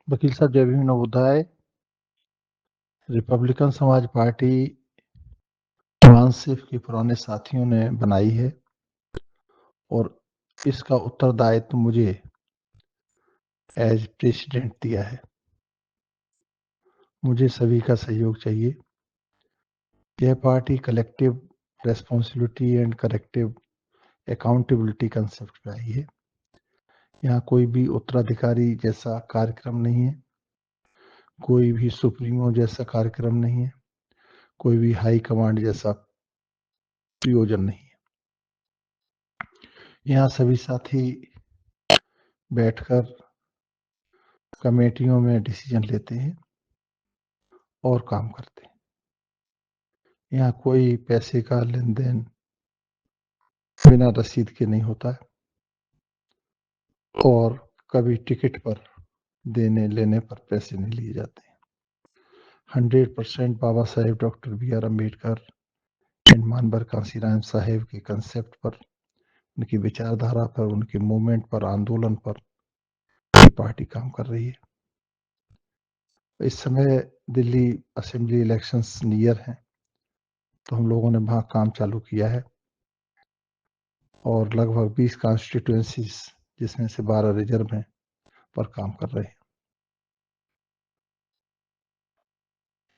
वकील साहब जय भीम नवोदय। रिपब्लिकन समाज पार्टी मानसिफ के पुराने साथियों ने बनाई है और इसका उत्तरदायित्व मुझे एज प्रेसिडेंट दिया है। मुझे सभी का सहयोग चाहिए। यह party collective responsibility and collective accountability concept पे आई है। यहाँ कोई भी उत्तराधिकारी जैसा कार्यक्रम नहीं है, कोई भी सुप्रीमो जैसा कार्यक्रम नहीं है, कोई भी हाई कमांड जैसा प्रयोजन नहीं है। यहाँ सभी साथी बैठकर कमेटियों में डिसीजन लेते हैं और काम करते हैं। यहाँ कोई पैसे का लेन देन बिना रसीद के नहीं होता है और कभी टिकट पर देने लेने पर पैसे नहीं लिए जाते हैं। 100% Baba Saheb doctor B.R. Ambedkar and Manyavar Kanshiram Saheb के कंसेप्ट पर, उनकी विचारधारा पर, उनके मूवमेंट पर, आंदोलन पर ये पार्टी काम कर रही है। इस समय दिल्ली असेंबली इलेक्शंस नियर हैं, तो हम लोगों ने वहाँ काम चालू किया है और लगभग 20 कॉन्स्टिट्यूएंसीज जिसमें से 12 रिजर्व हैं पर काम कर रहे हैं।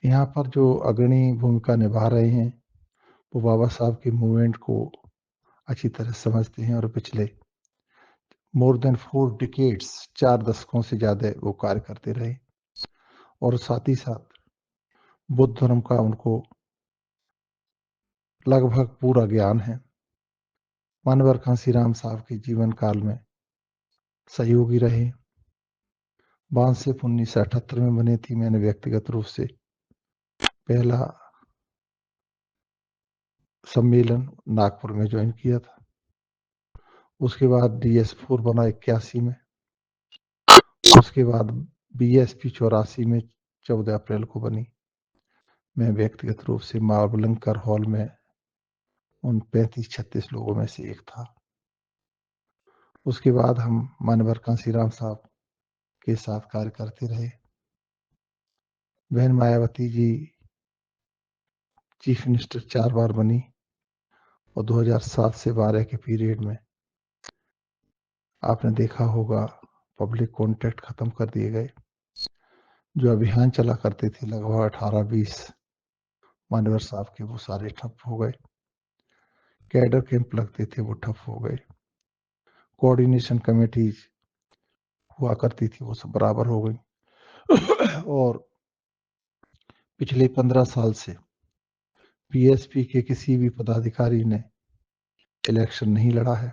यहाँ पर जो अग्रणी भूमिका निभा रहे हैं वो बाबा साहब के मूवमेंट को अच्छी तरह समझते हैं और पिछले मोर देन 4 डिकेड्स 4 दशकों से ज़्यादा वो कार्य करते रहे और साथ ही साथ बुद्ध धर्म का उनको लगभग पूरा ज्ञान है। मानवर कांसीराम साहब के जीवन काल में सहयोगी रहे। बांसिफ 1978 में बनी थी। मैंने व्यक्तिगत रूप से पहला सम्मेलन नागपुर में ज्वाइन किया था। उसके बाद DS4 बना 81 में। उसके बाद BSP 84 में 14 अप्रैल को बनी। मैं व्यक्तिगत रूप से मावलंकर हॉल में उन 35-36 लोगों में से एक था। उसके बाद हम मानवर कांसीराम साहब के साथ कार्य करते रहे। बहन मायावती जी चीफ मिनिस्टर 4 बार बनी और 2007 से 12 के पीरियड में आपने देखा होगा पब्लिक कॉन्टैक्ट खत्म कर दिए गए। जो अभियान चला करते थे लगभग 18-20 मानवर साहब के, वो सारे ठप हो गए। कैडर कैंप लगते थे वो ठप हो गए। कोऑर्डिनेशन कमेटीज हुआ करती थी वो सब बराबर हो गई। और पिछले 15 साल से PSP के किसी भी पदाधिकारी ने इलेक्शन नहीं लड़ा है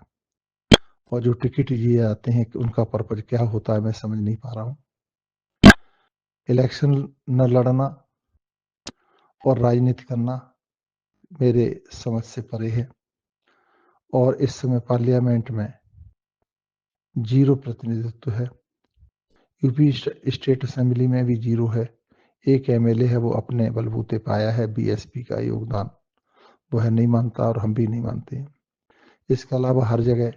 और जो टिकट दिए जाते हैं उनका पर्पज क्या होता है मैं समझ नहीं पा रहा हूँ। इलेक्शन न लड़ना और राजनीति करना मेरे समझ से परे है और इस समय पार्लियामेंट में 0 प्रतिनिधित्व है। यूपी स्टेट असेंबली में भी 0 है। एक MLA है, वो अपने बलबूते पाया है। BSP का योगदान वो है नहीं मानता और हम भी नहीं मानते। इसके अलावा हर जगह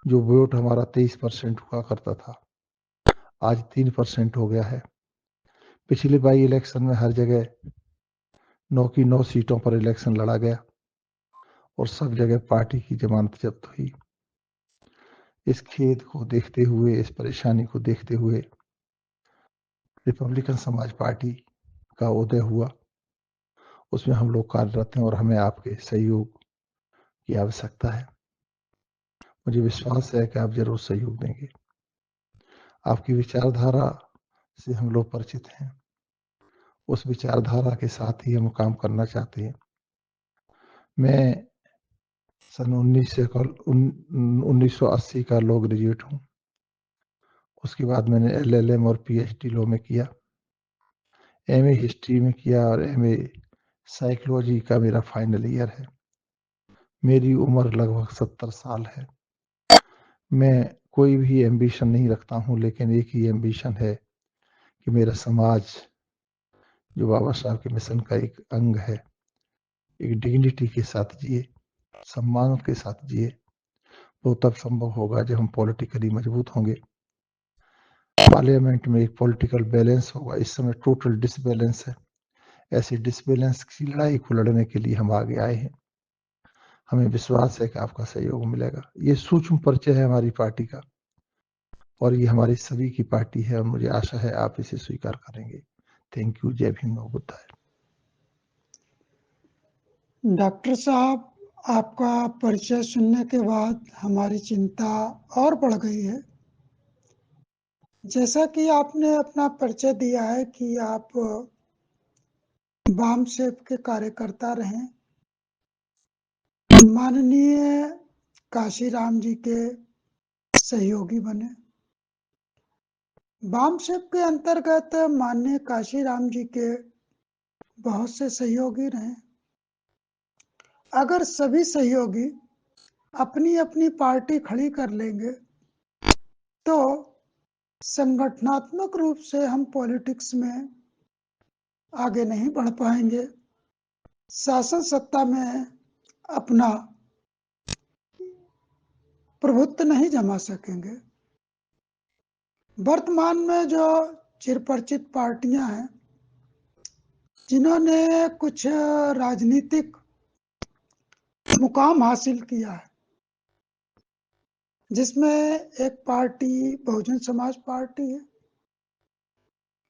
जो वोट हमारा 23% हुआ करता था आज 3% हो गया है। पिछले बाई इलेक्शन में हर जगह 9 की 9 सीटों पर इलेक्शन लड़ा गया और सब जगह पार्टी की जमानत जब्त हुई। इस खेद को देखते हुए, इस परेशानी को देखते हुए रिपब्लिकन समाज पार्टी का उदय हुआ। उसमें हम लोग कार्यरत हैं और हमें आपके सहयोग की आवश्यकता है। मुझे विश्वास है कि आप जरूर सहयोग देंगे। आपकी विचारधारा से हम लोग परिचित हैं। उस विचारधारा के साथ ही हम काम करना चाहते हैं। मैं सन 1980 का लॉ ग्रेजुएट हूँ। उसके बाद मैंने LLM और PhD लॉ में किया, MA हिस्ट्री में किया और MA साइकोलॉजी का मेरा फाइनल ईयर है। मेरी उम्र लगभग 70 साल है। मैं कोई भी एम्बिशन नहीं रखता हूँ, लेकिन एक ही एम्बिशन है कि मेरा समाज जो बाबा साहब के मिशन का एक अंग है, एक डिग्निटी के साथ जिए, सम्मान के साथ जिए। वो तब संभव होगा जब हम पॉलिटिकली मजबूत होंगे। पार्लियामेंट में एक पॉलिटिकल बैलेंस होगा। इस समय टोटल डिसबैलेंस है। ऐसी डिसबैलेंस की लड़ाई को लड़ने के लिए हम आगे आए हैं। हमें विश्वास है कि आपका सहयोग मिलेगा। ये सूक्ष्म परिचय है हमारी पार्टी का और ये हमारी सभी की पार्टी है और मुझे आशा है आप इसे स्वीकार करेंगे। Thank you. जय भीम, नमो बुद्धाय। डॉक्टर साहब, आपका परिचय सुनने के बाद हमारी चिंता और बढ़ गई है। जैसा कि आपने अपना परिचय दिया है कि आप वाम सेप के कार्यकर्ता रहे, माननीय काशीराम जी के सहयोगी बने। वाम सेप के अंतर्गत माननीय काशीराम जी के बहुत से सहयोगी रहे। अगर सभी सहयोगी अपनी अपनी पार्टी खड़ी कर लेंगे तो संगठनात्मक रूप से हम पॉलिटिक्स में आगे नहीं बढ़ पाएंगे, शासन सत्ता में अपना प्रभुत्व नहीं जमा सकेंगे। वर्तमान में जो चिरपरिचित पार्टियां हैं जिन्होंने कुछ राजनीतिक मुकाम हासिल किया है, जिसमें एक पार्टी बहुजन समाज पार्टी है,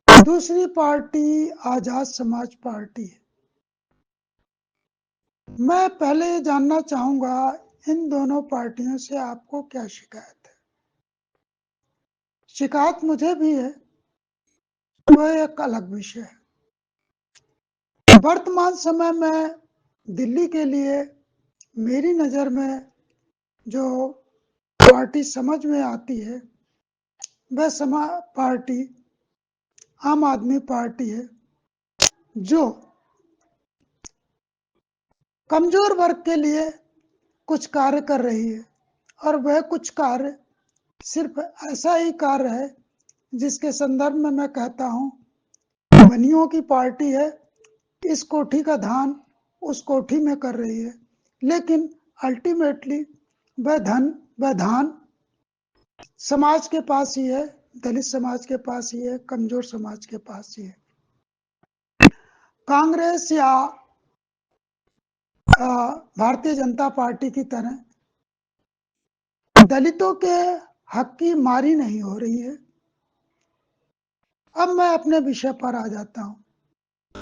दूसरी पार्टी आजाद समाज पार्टी है। मैं पहले जानना चाहूंगा इन दोनों पार्टियों से आपको क्या शिकायत है। शिकायत मुझे भी है, वो एक अलग विषय है। वर्तमान समय में दिल्ली के लिए मेरी नजर में जो पार्टी समझ में आती है वह पार्टी आम आदमी पार्टी है, जो कमजोर वर्ग के लिए कुछ कार्य कर रही है और वह कुछ कार्य सिर्फ ऐसा ही कार्य है जिसके संदर्भ में मैं कहता हूं बनियों की पार्टी है, इस कोठी का धान उस कोठी में कर रही है, लेकिन अल्टीमेटली वह धान समाज के पास ही है, दलित समाज के पास ही है, कमजोर समाज के पास ही है। कांग्रेस या भारतीय जनता पार्टी की तरह दलितों के हक की मारी नहीं हो रही है। अब मैं अपने विषय पर आ जाता हूं।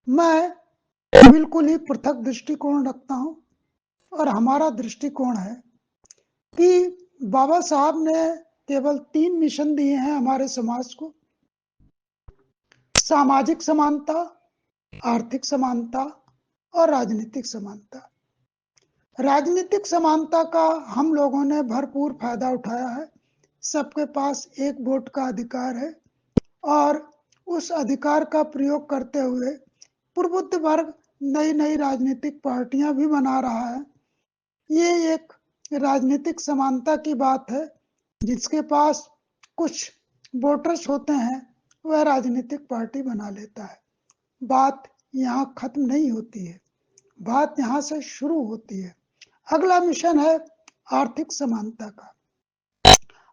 मैं बिल्कुल ही पृथक दृष्टिकोण रखता हूं और हमारा दृष्टिकोण है कि बाबा साहब ने केवल 3 मिशन दिए हैं हमारे समाज को: सामाजिक समानता, आर्थिक समानता और राजनीतिक समानता। राजनीतिक समानता का हम लोगों ने भरपूर फायदा उठाया है। सबके पास एक वोट का अधिकार है और उस अधिकार का प्रयोग करते हुए प्रबुद्ध वर्ग नई नई राजनीतिक पार्टियां भी बना रहा है। ये एक राजनीतिक समानता की बात है। जिसके पास कुछ वोटर्स होते हैं वह राजनीतिक पार्टी बना लेता है। बात यहाँ खत्म नहीं होती है, बात यहाँ से शुरू होती है। अगला मिशन है आर्थिक समानता का।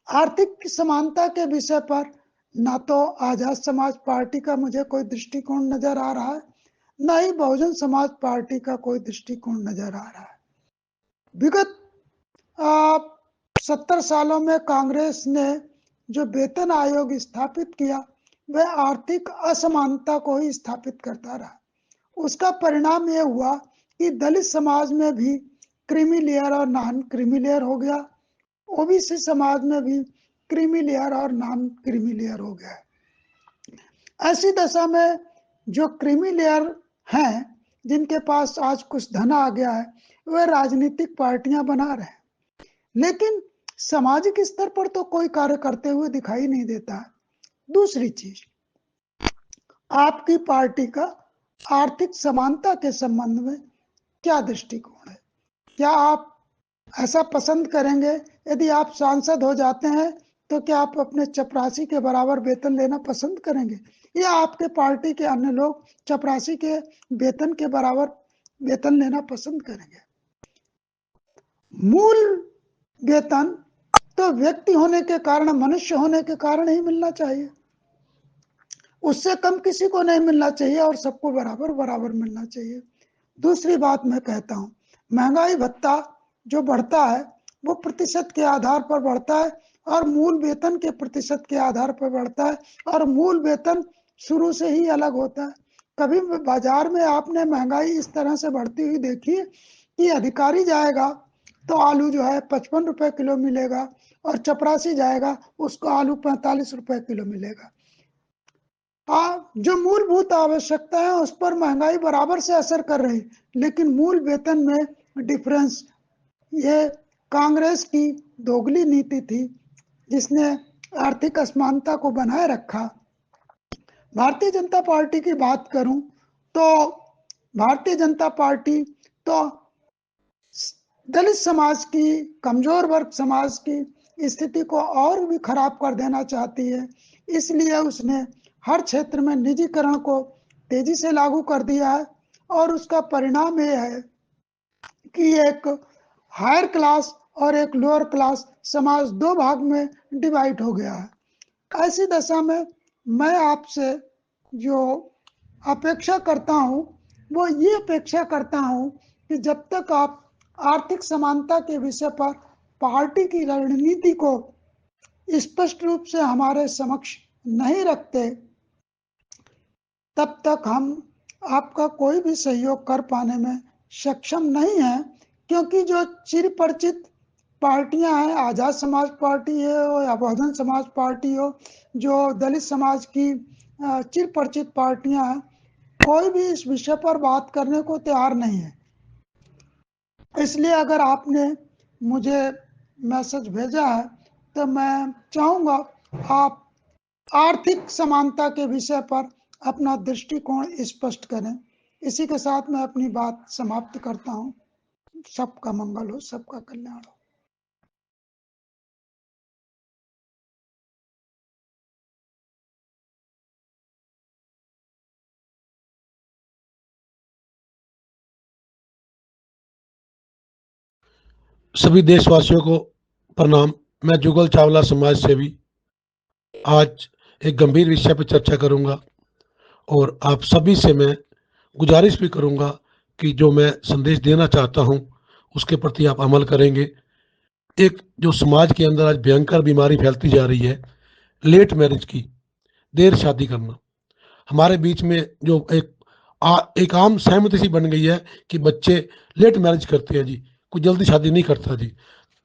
आर्थिक समानता के विषय पर ना तो आजाद समाज पार्टी का मुझे कोई दृष्टिकोण नजर आ रहा है, न ही बहुजन समाज पार्टी का कोई दृष्टिकोण नजर आ रहा है। विगत 70 सालों में कांग्रेस ने जो वेतन आयोग स्थापित किया वह आर्थिक असमानता को ही स्थापित करता रहा। उसका परिणाम यह हुआ कि दलित समाज में भी क्रीमी लेयर और नॉन क्रीमी लेयर हो गया, ओबीसी समाज में भी क्रीमी लेयर और नॉन क्रीमी लेयर हो गया। ऐसी दशा में जो क्रीमी लेयर हैं, जिनके पास आज कुछ धन आ गया है, वह राजनीतिक पार्टियां बना रहे हैं, लेकिन सामाजिक स्तर पर तो कोई कार्य करते हुए दिखाई नहीं देता है। दूसरी चीज, आपकी पार्टी का आर्थिक समानता के संबंध में क्या दृष्टिकोण है? क्या आप ऐसा पसंद करेंगे यदि आप सांसद हो जाते हैं तो क्या आप अपने चपरासी के बराबर वेतन लेना पसंद करेंगे, या आपके पार्टी के अन्य लोग चपरासी के वेतन के बराबर वेतन लेना पसंद करेंगे? मूल वेतन तो व्यक्ति होने के कारण, मनुष्य होने के कारण ही मिलना चाहिए, उससे कम किसी को नहीं मिलना चाहिए और सबको बराबर बराबर मिलना चाहिए। दूसरी बात मैं कहता हूँ, महंगाई भत्ता जो बढ़ता है वो प्रतिशत के आधार पर बढ़ता है और मूल वेतन के प्रतिशत के आधार पर बढ़ता है, और मूल वेतन शुरू से ही अलग होता है। कभी बाजार में आपने महंगाई इस तरह से बढ़ती हुई देखी कि अधिकारी जाएगा तो आलू जो है 55 रुपए किलो मिलेगा और चपरासी जाएगा उसको आलू 45 रुपए किलो मिलेगा। जो मूलभूत आवश्यकता है उस पर महंगाई बराबर से असर कर रही, लेकिन मूल वेतन में डिफरेंस, ये कांग्रेस की दोगली नीति थी जिसने आर्थिक असमानता को बनाए रखा। भारतीय जनता पार्टी की बात करूं तो भारतीय जनता पार्टी तो दलित समाज की, कमजोर वर्ग समाज की स्थिति को और भी खराब कर देना चाहती है, इसलिए उसने हर क्षेत्र में निजीकरण को तेजी से लागू कर दिया है और उसका परिणाम यह है कि एक हायर क्लास और एक लोअर क्लास समाज दो भाग में डिवाइड हो गया है। ऐसी दशा में मैं आपसे जो अपेक्षा करता हूं वो ये अपेक्षा करता हूं कि जब तक आप आर्थिक समानता के विषय पर पार्टी की रणनीति को स्पष्ट रूप से हमारे समक्ष नहीं रखते, तब तक हम आपका कोई भी सहयोग कर पाने में सक्षम नहीं है, क्योंकि जो चिर परिचित पार्टियां हैं, आजाद समाज पार्टी हो या बहुजन समाज पार्टी हो, जो दलित समाज की चिर परिचित पार्टियां हैं, कोई भी इस विषय पर बात करने को तैयार नहीं है। इसलिए अगर आपने मुझे मैसेज भेजा है तो मैं चाहूंगा आप आर्थिक समानता के विषय पर अपना दृष्टिकोण स्पष्ट करें। इसी के साथ मैं अपनी बात समाप्त करता हूं। सबका मंगल हो, सबका कल्याण हो। सभी देशवासियों को प्रणाम। मैं जुगल चावला, समाज सेवी, आज एक गंभीर विषय पर चर्चा करूंगा और आप सभी से मैं गुजारिश भी करूंगा कि जो मैं संदेश देना चाहता हूं उसके प्रति आप अमल करेंगे। एक जो समाज के अंदर आज भयंकर बीमारी फैलती जा रही है, लेट मैरिज की, देर शादी करना। हमारे बीच में जो एक आम सहमति सी बन गई है कि बच्चे लेट मैरिज करते हैं जी, कोई जल्दी शादी नहीं करता जी।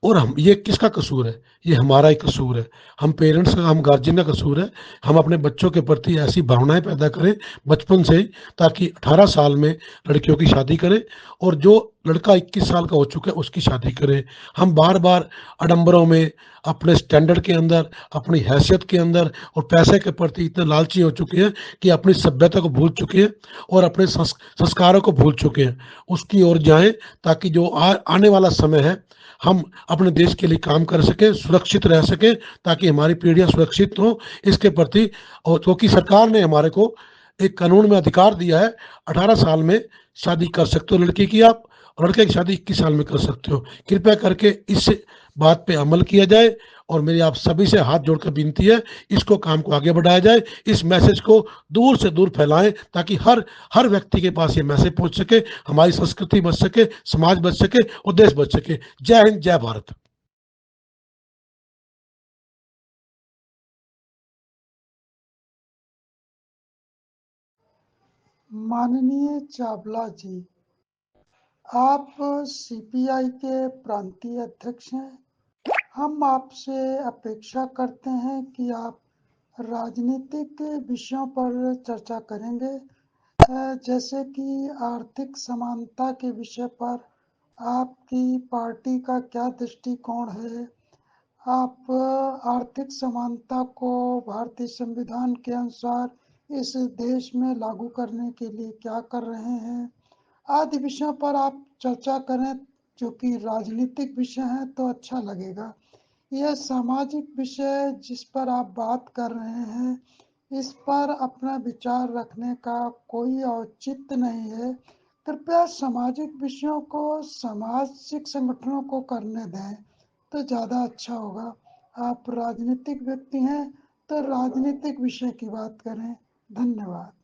और हम, ये किसका कसूर है? ये हमारा ही कसूर है, हम पेरेंट्स का, हम गार्जियन का कसूर है। हम अपने बच्चों के प्रति ऐसी भावनाएं पैदा करें बचपन से ही, ताकि 18 साल में लड़कियों की शादी करें और जो लड़का 21 साल का हो चुका है उसकी शादी करें। हम बार बार आडंबरों में, अपने स्टैंडर्ड के अंदर, अपनी हैसियत के अंदर और पैसे के प्रति इतने लालची हो चुके हैं कि अपनी सभ्यता को भूल चुके हैं और अपने संस्कारों को भूल चुके हैं। उसकी ओर जाएं ताकि जो आने वाला समय है हम अपने देश के लिए काम कर सकें, सुरक्षित रह सकें, ताकि हमारी पीढ़ियां सुरक्षित हो इसके प्रति। और क्योंकि सरकार ने हमारे को एक कानून में अधिकार दिया है, 18 साल में शादी कर सकते हो लड़की की आप, और लड़के की शादी 21 साल में कर सकते हो। कृपया करके इस बात पे अमल किया जाए और मेरी आप सभी से हाथ जोड़कर विनती है, इसको काम को आगे बढ़ाया जाए, इस मैसेज को दूर से दूर फैलाएं ताकि हर हर व्यक्ति के पास ये मैसेज पहुंच सके, हमारी संस्कृति बच सके, समाज बच सके और देश बच सके। जय हिंद, जय भारत। माननीय चावला जी, आप सीपीआई के प्रांतीय अध्यक्ष हैं। हम आपसे अपेक्षा करते हैं कि आप राजनीतिक विषयों पर चर्चा करेंगे, जैसे कि आर्थिक समानता के विषय पर आपकी पार्टी का क्या दृष्टिकोण है, आप आर्थिक समानता को भारतीय संविधान के अनुसार इस देश में लागू करने के लिए क्या कर रहे हैं, आदि विषयों पर आप चर्चा करें। जो कि राजनीतिक विषय हैं तो अच्छा लगेगा। यह सामाजिक विषय जिस पर आप बात कर रहे हैं, इस पर अपना विचार रखने का कोई औचित्य नहीं है। कृपया सामाजिक विषयों को सामाजिक संगठनों को करने दें तो ज़्यादा अच्छा होगा। आप राजनीतिक व्यक्ति हैं तो राजनीतिक विषय की बात करें। धन्यवाद।